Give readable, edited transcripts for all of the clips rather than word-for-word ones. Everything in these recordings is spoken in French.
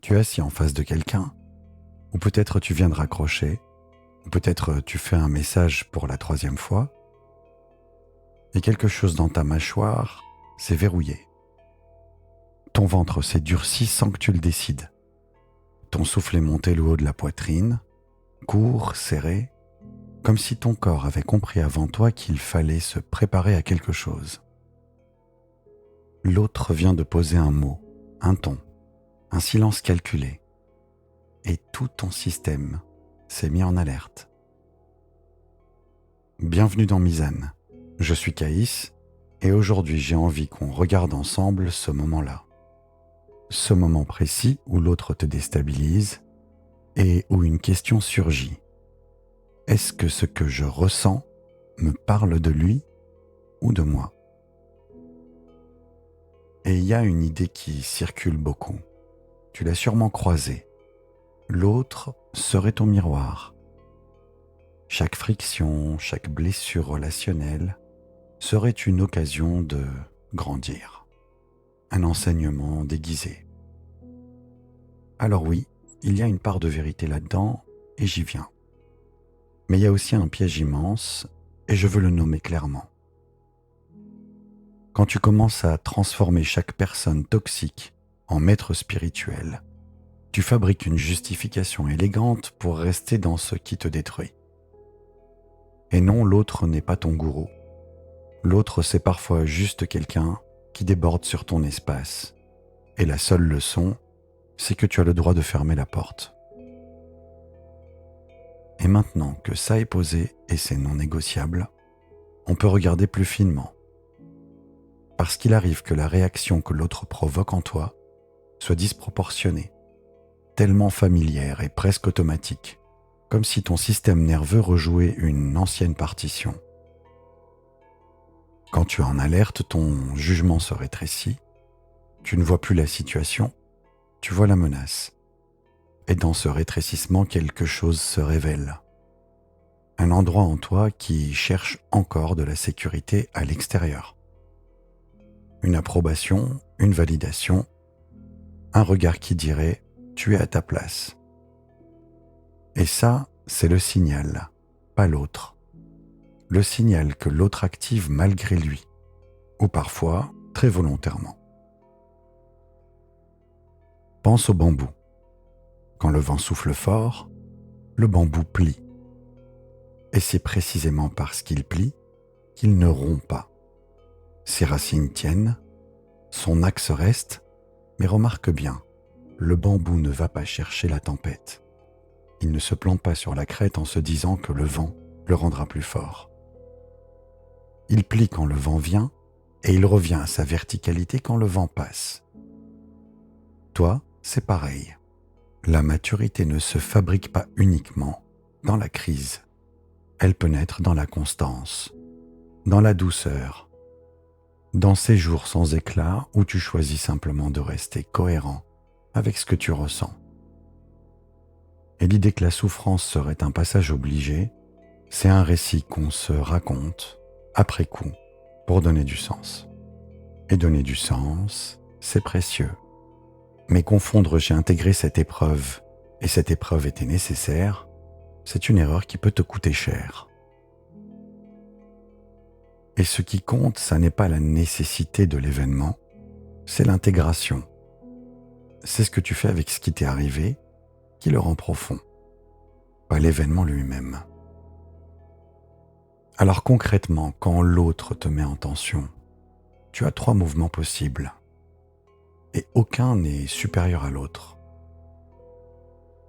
Tu es assis en face de quelqu'un, ou peut-être tu viens de raccrocher, ou peut-être tu fais un message pour la troisième fois, et quelque chose dans ta mâchoire s'est verrouillé. Ton ventre s'est durci sans que tu le décides. Ton souffle est monté le haut de la poitrine, court, serré, comme si ton corps avait compris avant toi qu'il fallait se préparer à quelque chose. L'autre vient de poser un mot, un ton, un silence calculé, et tout ton système s'est mis en alerte. Bienvenue dans Misane, je suis Caïs, et aujourd'hui j'ai envie qu'on regarde ensemble ce moment-là. Ce moment précis où l'autre te déstabilise et où une question surgit. Est-ce que ce que je ressens me parle de lui ou de moi ? Et il y a une idée qui circule beaucoup. Tu l'as sûrement croisée. L'autre serait ton miroir. Chaque friction, chaque blessure relationnelle serait une occasion de grandir. Un enseignement déguisé. Alors oui, il y a une part de vérité là-dedans et j'y viens. Mais il y a aussi un piège immense et je veux le nommer clairement. Quand tu commences à transformer chaque personne toxique en maître spirituel, tu fabriques une justification élégante pour rester dans ce qui te détruit. Et non, l'autre n'est pas ton gourou. L'autre, c'est parfois juste quelqu'un qui déborde sur ton espace. Et la seule leçon, c'est que tu as le droit de fermer la porte. Et maintenant que ça est posé et c'est non négociable, on peut regarder plus finement. Parce qu'il arrive que la réaction que l'autre provoque en toi soit disproportionnée, tellement familière et presque automatique, comme si ton système nerveux rejouait une ancienne partition. Quand tu es en alerte, ton jugement se rétrécit, tu ne vois plus la situation, tu vois la menace. Et dans ce rétrécissement, quelque chose se révèle. Un endroit en toi qui cherche encore de la sécurité à l'extérieur. Une approbation, une validation, un regard qui dirait « tu es à ta place ». Et ça, c'est le signal, pas l'autre. Le signal que l'autre active malgré lui, ou parfois très volontairement. Pense au bambou. Quand le vent souffle fort, le bambou plie. Et c'est précisément parce qu'il plie qu'il ne rompt pas. Ses racines tiennent, son axe reste, mais remarque bien, le bambou ne va pas chercher la tempête. Il ne se plante pas sur la crête en se disant que le vent le rendra plus fort. Il plie quand le vent vient et il revient à sa verticalité quand le vent passe. Toi, c'est pareil. La maturité ne se fabrique pas uniquement dans la crise. Elle peut naître dans la constance, dans la douceur, dans ces jours sans éclat où tu choisis simplement de rester cohérent avec ce que tu ressens. Et l'idée que la souffrance serait un passage obligé, c'est un récit qu'on se raconte après coup pour donner du sens. Et donner du sens, c'est précieux. Mais confondre j'ai intégré cette épreuve et cette épreuve était nécessaire, c'est une erreur qui peut te coûter cher. Et ce qui compte, ça n'est pas la nécessité de l'événement, c'est l'intégration. C'est ce que tu fais avec ce qui t'est arrivé qui le rend profond, pas l'événement lui-même. Alors concrètement, quand l'autre te met en tension, tu as 3 mouvements possibles. Et aucun n'est supérieur à l'autre.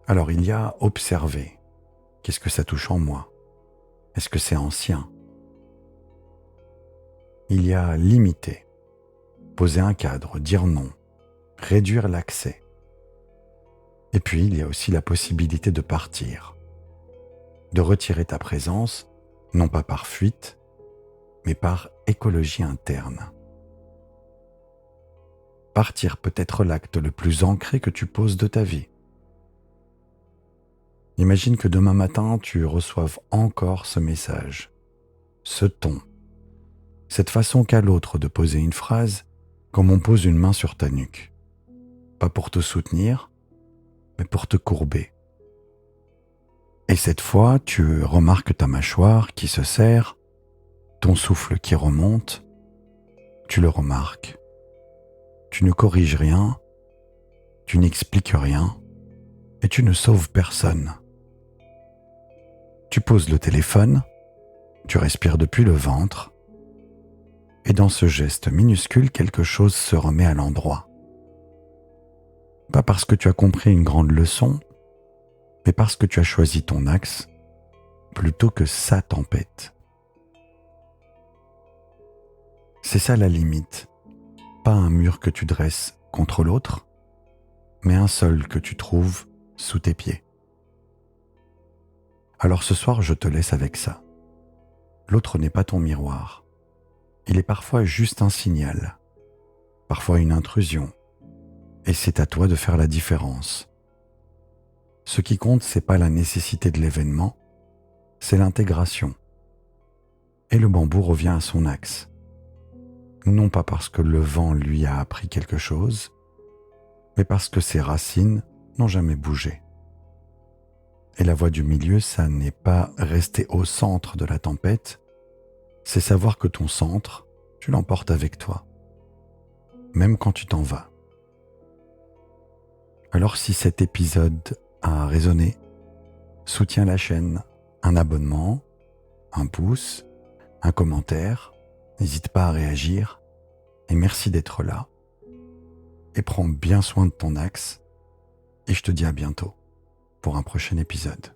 Alors il y a observer. Qu'est-ce que ça touche en moi ? Est-ce que c'est ancien ? Il y a limiter. Poser un cadre, dire non, réduire l'accès. Et puis il y a aussi la possibilité de partir. De retirer ta présence, non pas par fuite, mais par écologie interne. Partir peut être l'acte le plus ancré que tu poses de ta vie. Imagine que demain matin, tu reçoives encore ce message, ce ton, cette façon qu'a l'autre de poser une phrase comme on pose une main sur ta nuque. Pas pour te soutenir, mais pour te courber. Et cette fois, tu remarques ta mâchoire qui se serre, ton souffle qui remonte, tu le remarques. Tu ne corriges rien, tu n'expliques rien, et tu ne sauves personne. Tu poses le téléphone, tu respires depuis le ventre, et dans ce geste minuscule, quelque chose se remet à l'endroit. Pas parce que tu as compris une grande leçon, mais parce que tu as choisi ton axe plutôt que sa tempête. C'est ça la limite, pas un mur que tu dresses contre l'autre, mais un seul que tu trouves sous tes pieds. Alors ce soir, je te laisse avec ça. L'autre n'est pas ton miroir. Il est parfois juste un signal, parfois une intrusion, et c'est à toi de faire la différence. Ce qui compte, c'est pas la nécessité de l'événement, c'est l'intégration. Et le bambou revient à son axe. Non pas parce que le vent lui a appris quelque chose, mais parce que ses racines n'ont jamais bougé. Et la voie du milieu, ça n'est pas rester au centre de la tempête, c'est savoir que ton centre, tu l'emportes avec toi, même quand tu t'en vas. Alors si cet épisode a résonné, soutiens la chaîne, un abonnement, un pouce, un commentaire, n'hésite pas à réagir, et merci d'être là, et prends bien soin de ton axe, et je te dis à bientôt pour un prochain épisode.